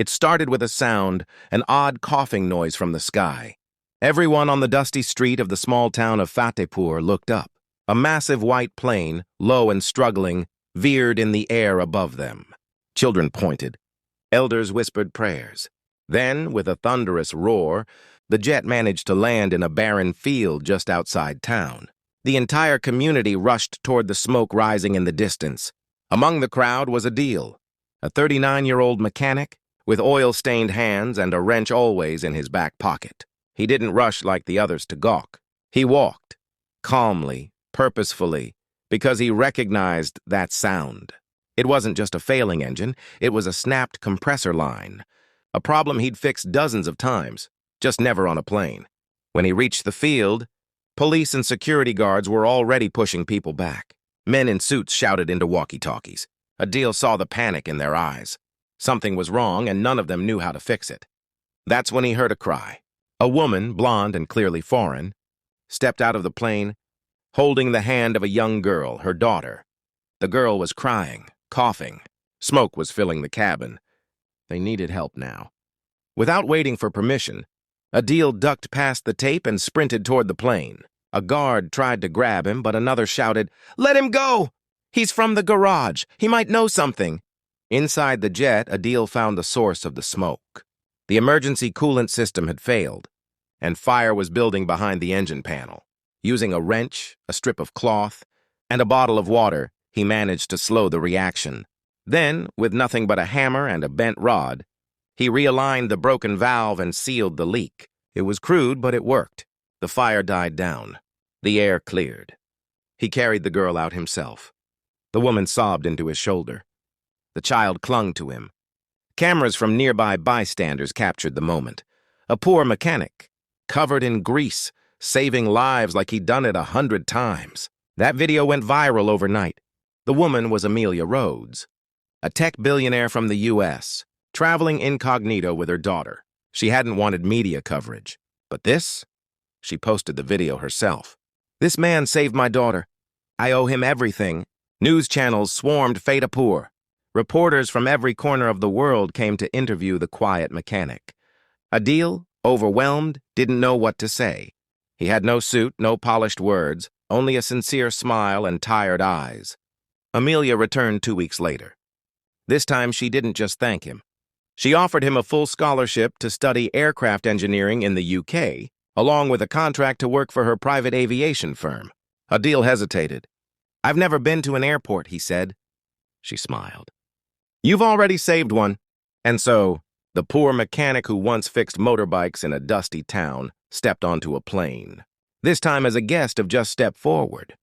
It started with a sound, an odd coughing noise from the sky. Everyone on the dusty street of the small town of Fatehpur looked up. A massive white plane, low and struggling, veered in the air above them. Children pointed. Elders whispered prayers. Then, with a thunderous roar, the jet managed to land in a barren field just outside town. The entire community rushed toward the smoke rising in the distance. Among the crowd was Adil, a 39-year-old mechanic with oil-stained hands and a wrench always in his back pocket. He didn't rush like the others to gawk. He walked, calmly, purposefully, because he recognized that sound. It wasn't just a failing engine, it was a snapped compressor line, a problem he'd fixed dozens of times, just never on a plane. When he reached the field, police and security guards were already pushing people back. Men in suits shouted into walkie-talkies. Adil saw the panic in their eyes. Something was wrong, and none of them knew how to fix it. That's when he heard a cry. A woman, blonde and clearly foreign, stepped out of the plane, holding the hand of a young girl, her daughter. The girl was crying, coughing. Smoke was filling the cabin. They needed help now. Without waiting for permission, Adil ducked past the tape and sprinted toward the plane. A guard tried to grab him, but another shouted, "Let him go! He's from the garage. He might know something." Inside the jet, Adil found the source of the smoke. The emergency coolant system had failed, and fire was building behind the engine panel. Using a wrench, a strip of cloth, and a bottle of water, he managed to slow the reaction. Then, with nothing but a hammer and a bent rod, he realigned the broken valve and sealed the leak. It was crude, but it worked. The fire died down. The air cleared. He carried the girl out himself. The woman sobbed into his shoulder. The child clung to him. Cameras from nearby bystanders captured the moment. A poor mechanic, covered in grease, saving lives like he'd done it 100 times. That video went viral overnight. The woman was Amelia Rhodes, a tech billionaire from the U.S., traveling incognito with her daughter. She hadn't wanted media coverage. But this? She posted the video herself. "This man saved my daughter. I owe him everything." News channels swarmed Fatehpur. Reporters from every corner of the world came to interview the quiet mechanic. Adil, overwhelmed, didn't know what to say. He had no suit, no polished words, only a sincere smile and tired eyes. Amelia returned 2 weeks later. This time she didn't just thank him. She offered him a full scholarship to study aircraft engineering in the UK, along with a contract to work for her private aviation firm. Adil hesitated. "I've never been to an airport," he said. She smiled. "You've already saved one." And so, the poor mechanic who once fixed motorbikes in a dusty town stepped onto a plane. This time as a guest of Just Step Forward.